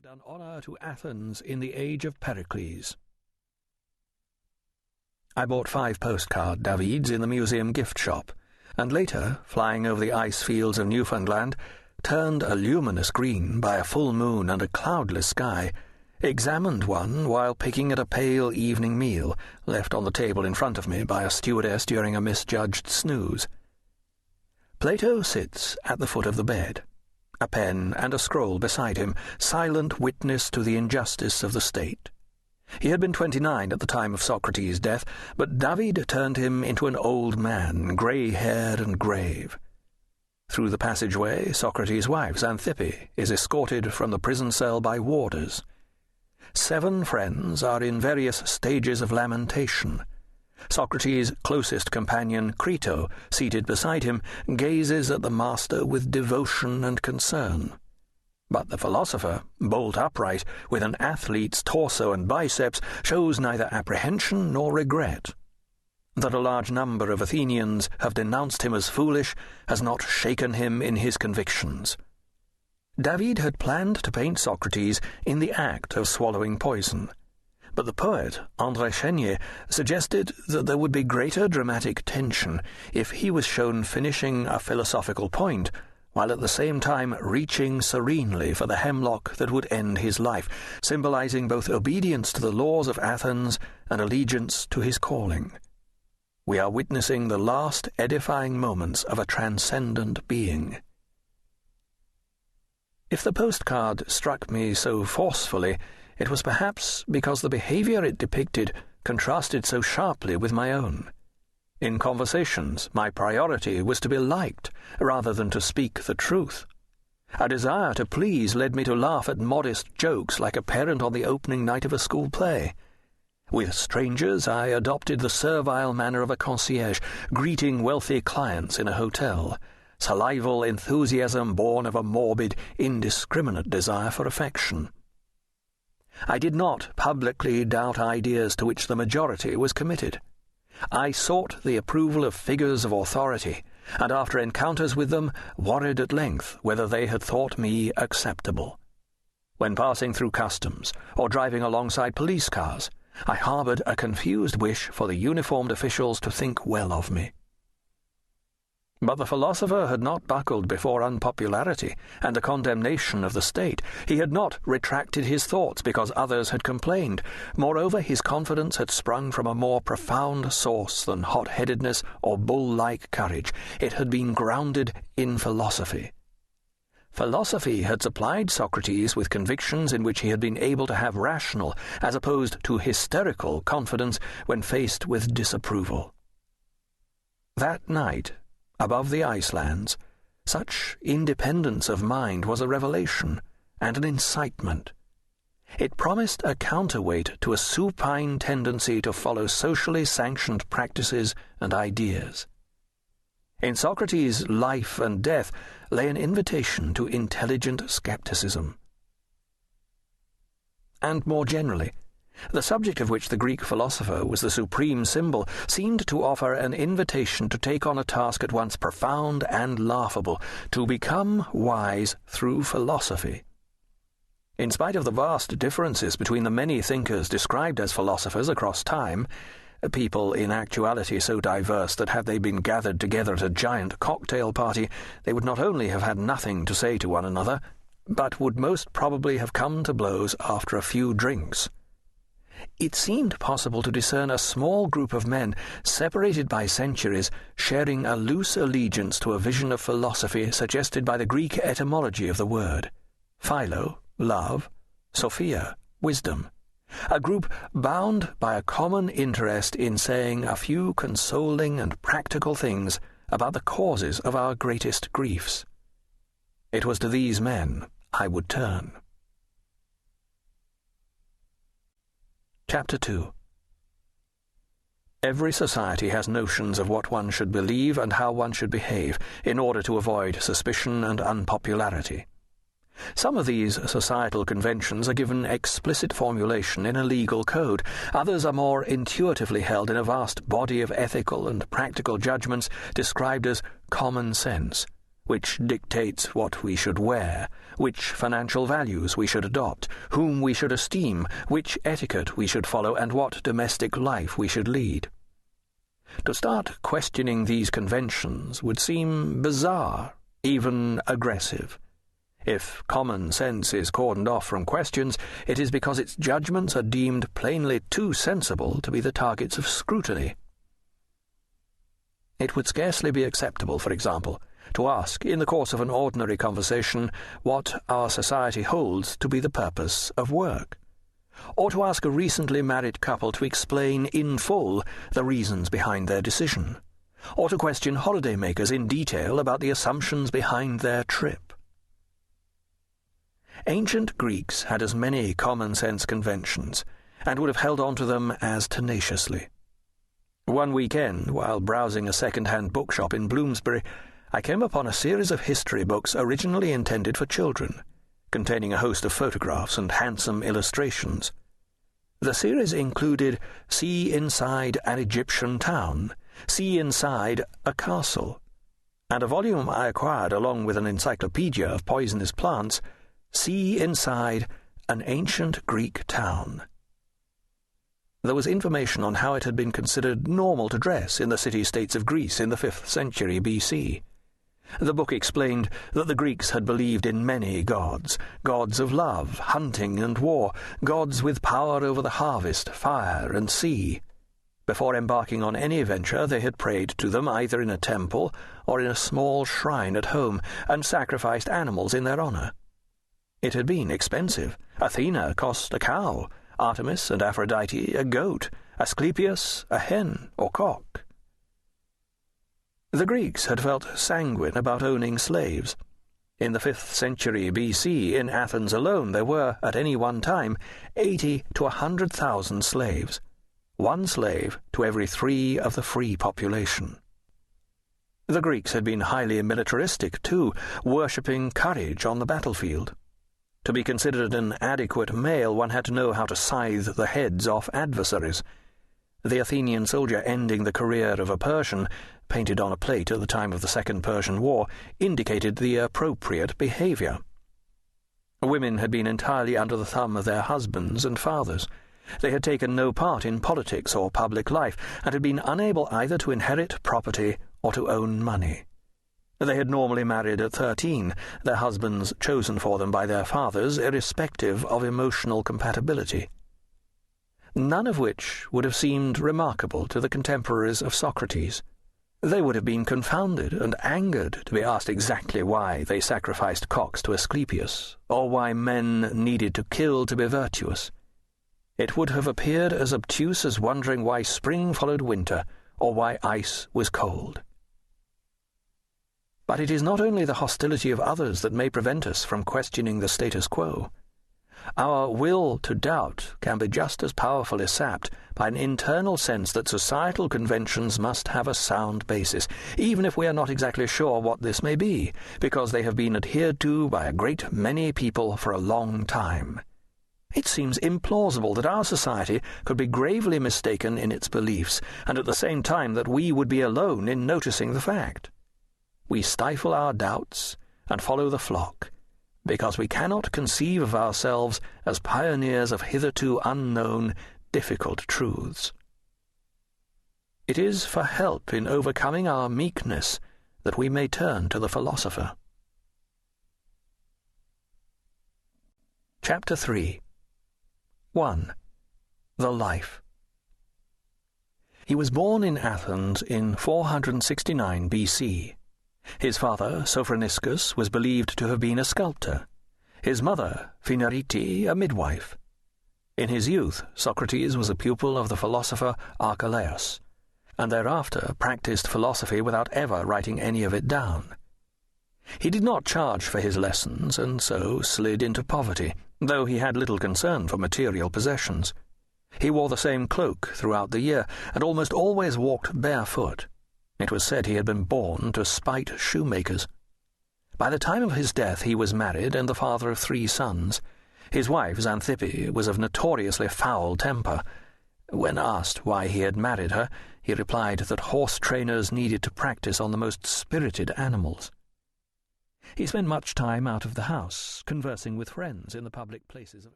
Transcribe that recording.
done honour to Athens in the age of Pericles. I bought 5 postcard Davids in the museum gift shop, and later, flying over the ice fields of Newfoundland, turned a luminous green by a full moon and a cloudless sky, examined one while picking at a pale evening meal left on the table in front of me by a stewardess during a misjudged snooze. Plato sits at the foot of the bed, a pen and a scroll beside him, silent witness to the injustice of the state. He had been 29 at the time of Socrates' death, but David turned him into an old man, grey-haired and grave. Through the passageway, Socrates' wife, Xanthippe, is escorted from the prison cell by warders. 7 friends are in various stages of lamentation. Socrates' closest companion, Crito, seated beside him, gazes at the master with devotion and concern. But the philosopher, bolt upright, with an athlete's torso and biceps, shows neither apprehension nor regret. That a large number of Athenians have denounced him as foolish has not shaken him in his convictions. David had planned to paint Socrates in the act of swallowing poison, but the poet, André Chénier, suggested that there would be greater dramatic tension if he was shown finishing a philosophical point, while at the same time reaching serenely for the hemlock that would end his life, symbolizing both obedience to the laws of Athens and allegiance to his calling. We are witnessing the last edifying moments of a transcendent being. If the postcard struck me so forcefully, it was perhaps because the behavior it depicted contrasted so sharply with my own. In conversations, my priority was to be liked, rather than to speak the truth. A desire to please led me to laugh at modest jokes like a parent on the opening night of a school play. With strangers, I adopted the servile manner of a concierge, greeting wealthy clients in a hotel, salival enthusiasm born of a morbid, indiscriminate desire for affection. I did not publicly doubt ideas to which the majority was committed. I sought the approval of figures of authority, and after encounters with them, worried at length whether they had thought me acceptable. When passing through customs, or driving alongside police cars, I harboured a confused wish for the uniformed officials to think well of me. But the philosopher had not buckled before unpopularity and the condemnation of the state. He had not retracted his thoughts because others had complained. Moreover, his confidence had sprung from a more profound source than hot-headedness or bull-like courage. It had been grounded in philosophy. Philosophy had supplied Socrates with convictions in which he had been able to have rational, as opposed to hysterical, confidence when faced with disapproval. That night, above the icelands, such independence of mind was a revelation and an incitement. It promised a counterweight to a supine tendency to follow socially sanctioned practices and ideas. In Socrates' life and death lay an invitation to intelligent skepticism. And more generally, the subject of which the Greek philosopher was the supreme symbol seemed to offer an invitation to take on a task at once profound and laughable, to become wise through philosophy. In spite of the vast differences between the many thinkers described as philosophers across time, people in actuality so diverse that had they been gathered together at a giant cocktail party, they would not only have had nothing to say to one another, but would most probably have come to blows after a few drinks. It seemed possible to discern a small group of men, separated by centuries, sharing a loose allegiance to a vision of philosophy suggested by the Greek etymology of the word: philo, love, sophia, wisdom. A group bound by a common interest in saying a few consoling and practical things about the causes of our greatest griefs. It was to these men I would turn. Chapter 2. Every society has notions of what one should believe and how one should behave, in order to avoid suspicion and unpopularity. Some of these societal conventions are given explicit formulation in a legal code. Others are more intuitively held in a vast body of ethical and practical judgments described as common sense, which dictates what we should wear, which financial values we should adopt, whom we should esteem, which etiquette we should follow, and what domestic life we should lead. To start questioning these conventions would seem bizarre, even aggressive. If common sense is cordoned off from questions, it is because its judgments are deemed plainly too sensible to be the targets of scrutiny. It would scarcely be acceptable, for example, to ask, in the course of an ordinary conversation, what our society holds to be the purpose of work, or to ask a recently married couple to explain in full the reasons behind their decision, or to question holidaymakers in detail about the assumptions behind their trip. Ancient Greeks had as many common-sense conventions, and would have held on to them as tenaciously. One weekend, while browsing a second-hand bookshop in Bloomsbury, I came upon a series of history books originally intended for children, containing a host of photographs and handsome illustrations. The series included See Inside an Egyptian Town, See Inside a Castle, and a volume I acquired along with an encyclopedia of poisonous plants, See Inside an Ancient Greek Town. There was information on how it had been considered normal to dress in the city-states of Greece in the 5th century BC. The book explained that the Greeks had believed in many gods, gods of love, hunting and war, gods with power over the harvest, fire and sea. Before embarking on any venture, they had prayed to them either in a temple or in a small shrine at home, and sacrificed animals in their honor. It had been expensive. Athena cost a cow, Artemis and Aphrodite a goat, Asclepius a hen or cock. The Greeks had felt sanguine about owning slaves. In the 5th century BC, in Athens alone, there were, at any one time, 80 to 100,000 slaves, one slave to every 3 of the free population. The Greeks had been highly militaristic, too, worshipping courage on the battlefield. To be considered an adequate male, one had to know how to scythe the heads off adversaries. The Athenian soldier ending the career of a Persian, painted on a plate at the time of the Second Persian War, indicated the appropriate behavior. Women had been entirely under the thumb of their husbands and fathers. They had taken no part in politics or public life, and had been unable either to inherit property or to own money. They had normally married at 13, their husbands chosen for them by their fathers, irrespective of emotional compatibility. None of which would have seemed remarkable to the contemporaries of Socrates. They would have been confounded and angered to be asked exactly why they sacrificed cocks to Asclepius, or why men needed to kill to be virtuous. It would have appeared as obtuse as wondering why spring followed winter, or why ice was cold. But it is not only the hostility of others that may prevent us from questioning the status quo. Our will to doubt can be just as powerfully sapped by an internal sense that societal conventions must have a sound basis, even if we are not exactly sure what this may be, because they have been adhered to by a great many people for a long time. It seems implausible that our society could be gravely mistaken in its beliefs, and at the same time that we would be alone in noticing the fact. We stifle our doubts and follow the flock, because we cannot conceive of ourselves as pioneers of hitherto unknown, difficult truths. It is for help in overcoming our meekness that we may turn to the philosopher. Chapter 3. 1. The Life. He was born in Athens in 469 BC. His father, Sophroniscus, was believed to have been a sculptor, his mother, Phaenarete, a midwife. In his youth, Socrates was a pupil of the philosopher Archelaus, and thereafter practiced philosophy without ever writing any of it down. He did not charge for his lessons, and so slid into poverty, though he had little concern for material possessions. He wore the same cloak throughout the year, and almost always walked barefoot. It was said he had been born to spite shoemakers. By the time of his death he was married and the father of 3 sons. His wife, Xanthippe, was of notoriously foul temper. When asked why he had married her, he replied that horse trainers needed to practice on the most spirited animals. He spent much time out of the house, conversing with friends in the public places of